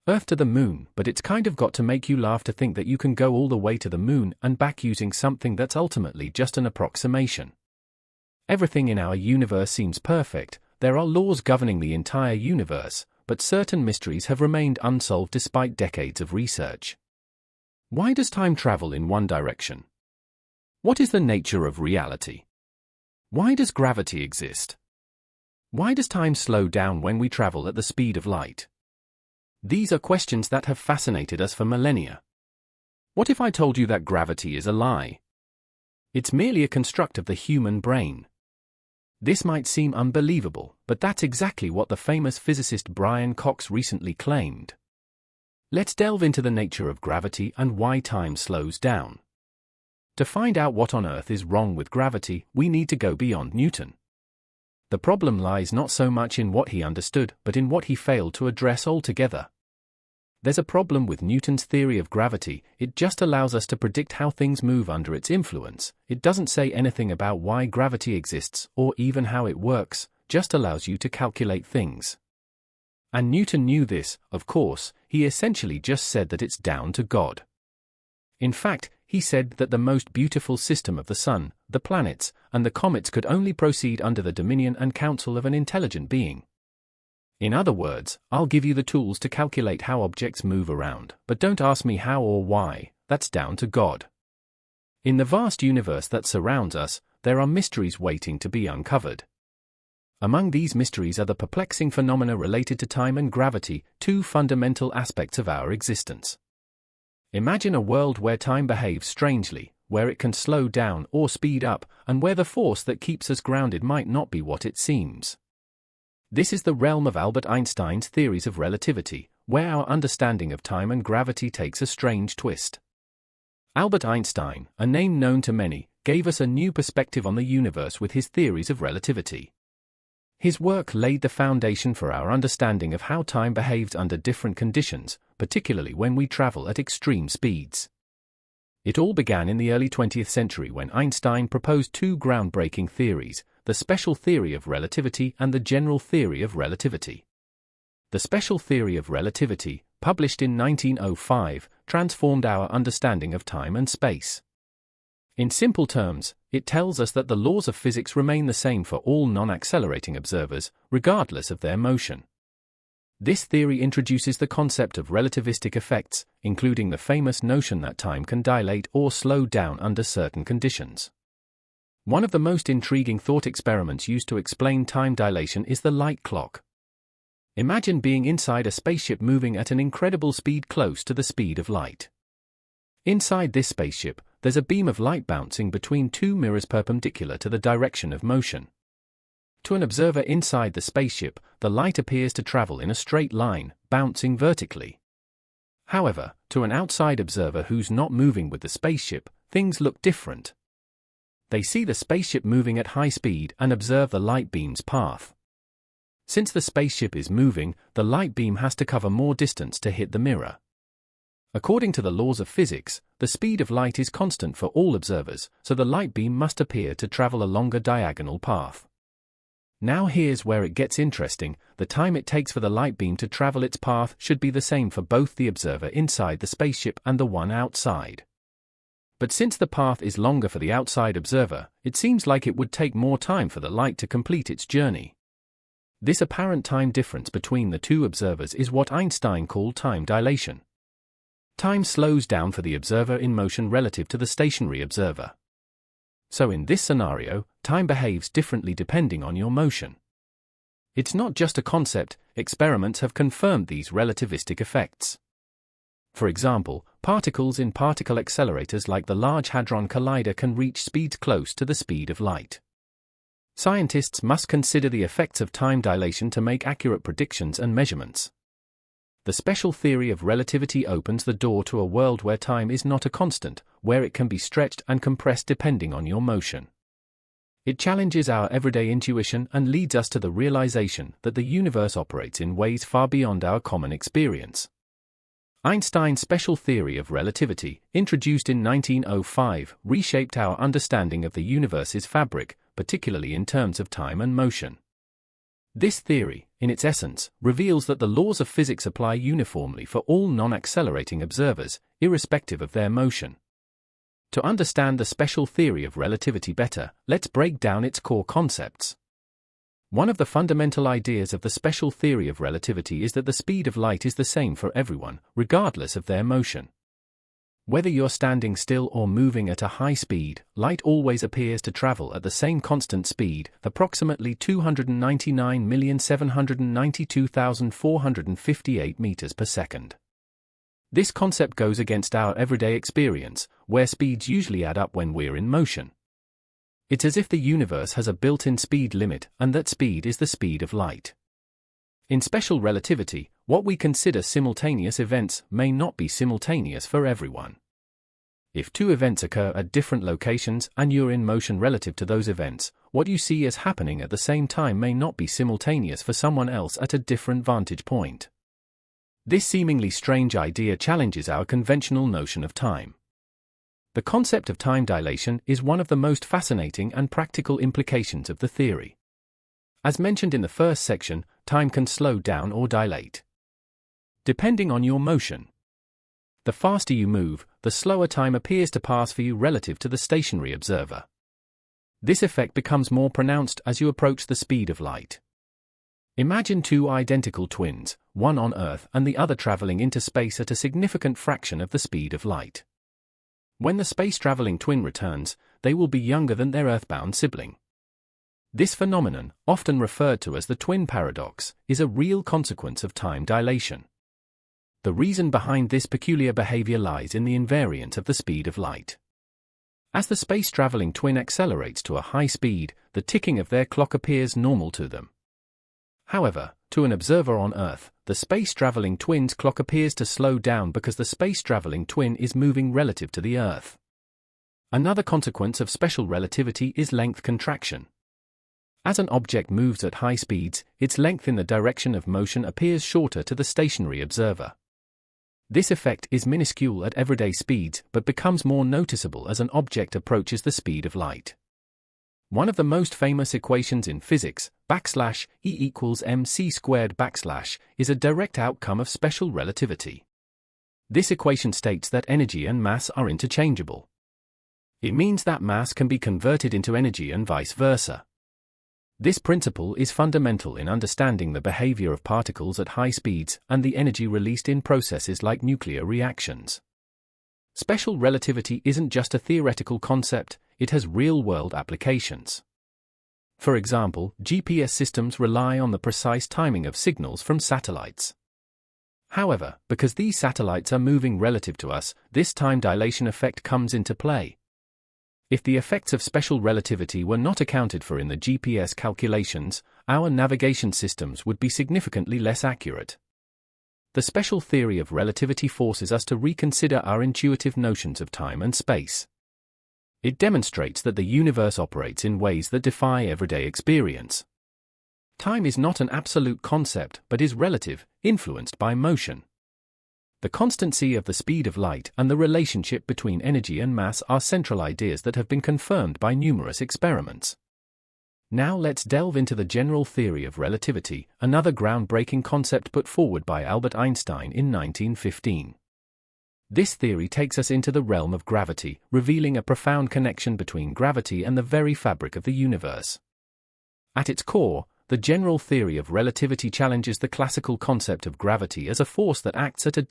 Earth to the moon, but it's kind of got to make you laugh to think that you can go all the way to the moon and back using something that's ultimately just an approximation. Everything in our universe seems perfect, there are laws governing the entire universe, but certain mysteries have remained unsolved despite decades of research. Why does time travel in one direction? What is the nature of reality? Why does gravity exist? Why does time slow down when we travel at the speed of light? These are questions that have fascinated us for millennia. What if I told you that gravity is a lie? It's merely a construct of the human brain. This might seem unbelievable, but that's exactly what the famous physicist Brian Cox recently claimed. Let's delve into the nature of gravity and why time slows down. To find out what on earth is wrong with gravity, we need to go beyond Newton. The problem lies not so much in what he understood, but in what he failed to address altogether. There's a problem with Newton's theory of gravity, it just allows us to predict how things move under its influence, it doesn't say anything about why gravity exists, or even how it works, just allows you to calculate things. And Newton knew this, of course, he essentially just said that it's down to God. In fact, he said that the most beautiful system of the sun, the planets, and the comets could only proceed under the dominion and counsel of an intelligent being. In other words, I'll give you the tools to calculate how objects move around, but don't ask me how or why, that's down to God. In the vast universe that surrounds us, there are mysteries waiting to be uncovered. Among these mysteries are the perplexing phenomena related to time and gravity, two fundamental aspects of our existence. Imagine a world where time behaves strangely, where it can slow down or speed up, and where the force that keeps us grounded might not be what it seems. This is the realm of Albert Einstein's theories of relativity, where our understanding of time and gravity takes a strange twist. Albert Einstein, a name known to many, gave us a new perspective on the universe with his theories of relativity. His work laid the foundation for our understanding of how time behaves under different conditions, particularly when we travel at extreme speeds. It all began in the early 20th century when Einstein proposed two groundbreaking theories, the special theory of relativity and the general theory of relativity. The special theory of relativity, published in 1905, transformed our understanding of time and space. In simple terms, it tells us that the laws of physics remain the same for all non-accelerating observers, regardless of their motion. This theory introduces the concept of relativistic effects, including the famous notion that time can dilate or slow down under certain conditions. One of the most intriguing thought experiments used to explain time dilation is the light clock. Imagine being inside a spaceship moving at an incredible speed close to the speed of light. Inside this spaceship, there's a beam of light bouncing between two mirrors perpendicular to the direction of motion. To an observer inside the spaceship, the light appears to travel in a straight line, bouncing vertically. However, to an outside observer who's not moving with the spaceship, things look different. They see the spaceship moving at high speed and observe the light beam's path. Since the spaceship is moving, the light beam has to cover more distance to hit the mirror. According to the laws of physics, the speed of light is constant for all observers, so the light beam must appear to travel a longer diagonal path. Now here's where it gets interesting, the time it takes for the light beam to travel its path should be the same for both the observer inside the spaceship and the one outside. But since the path is longer for the outside observer, it seems like it would take more time for the light to complete its journey. This apparent time difference between the two observers is what Einstein called time dilation. Time slows down for the observer in motion relative to the stationary observer. So in this scenario, time behaves differently depending on your motion. It's not just a concept, experiments have confirmed these relativistic effects. For example, particles in particle accelerators like the Large Hadron Collider can reach speeds close to the speed of light. Scientists must consider the effects of time dilation to make accurate predictions and measurements. The special theory of relativity opens the door to a world where time is not a constant, where it can be stretched and compressed depending on your motion. It challenges our everyday intuition and leads us to the realization that the universe operates in ways far beyond our common experience. Einstein's special theory of relativity, introduced in 1905, reshaped our understanding of the universe's fabric, particularly in terms of time and motion. This theory, in its essence, reveals that the laws of physics apply uniformly for all non-accelerating observers, irrespective of their motion. To understand the special theory of relativity better, let's break down its core concepts. One of the fundamental ideas of the special theory of relativity is that the speed of light is the same for everyone, regardless of their motion. Whether you're standing still or moving at a high speed, light always appears to travel at the same constant speed, approximately 299,792,458 meters per second. This concept goes against our everyday experience, where speeds usually add up when we're in motion. It's as if the universe has a built-in speed limit, and that speed is the speed of light. In special relativity, what we consider simultaneous events may not be simultaneous for everyone. If two events occur at different locations and you're in motion relative to those events, what you see as happening at the same time may not be simultaneous for someone else at a different vantage point. This seemingly strange idea challenges our conventional notion of time. The concept of time dilation is one of the most fascinating and practical implications of the theory. As mentioned in the first section, time can slow down or dilate, depending on your motion. The faster you move, the slower time appears to pass for you relative to the stationary observer. This effect becomes more pronounced as you approach the speed of light. Imagine two identical twins, one on Earth and the other traveling into space at a significant fraction of the speed of light. When the space-traveling twin returns, they will be younger than their Earthbound sibling. This phenomenon, often referred to as the twin paradox, is a real consequence of time dilation. The reason behind this peculiar behavior lies in the invariance of the speed of light. As the space-traveling twin accelerates to a high speed, the ticking of their clock appears normal to them. However, to an observer on Earth, the space-traveling twin's clock appears to slow down because the space-traveling twin is moving relative to the Earth. Another consequence of special relativity is length contraction. As an object moves at high speeds, its length in the direction of motion appears shorter to the stationary observer. This effect is minuscule at everyday speeds but becomes more noticeable as an object approaches the speed of light. One of the most famous equations in physics, E = mc², is a direct outcome of special relativity. This equation states that energy and mass are interchangeable. It means that mass can be converted into energy and vice versa. This principle is fundamental in understanding the behavior of particles at high speeds and the energy released in processes like nuclear reactions. Special relativity isn't just a theoretical concept, it has real-world applications. For example, GPS systems rely on the precise timing of signals from satellites. However, because these satellites are moving relative to us, this time dilation effect comes into play. If the effects of special relativity were not accounted for in the GPS calculations, our navigation systems would be significantly less accurate. The special theory of relativity forces us to reconsider our intuitive notions of time and space. It demonstrates that the universe operates in ways that defy everyday experience. Time is not an absolute concept but is relative, influenced by motion. The constancy of the speed of light and the relationship between energy and mass are central ideas that have been confirmed by numerous experiments. Now let's delve into the general theory of relativity, another groundbreaking concept put forward by Albert Einstein in 1915. This theory takes us into the realm of gravity, revealing a profound connection between gravity and the very fabric of the universe. At its core, the general theory of relativity challenges the classical concept of gravity as a force that acts at a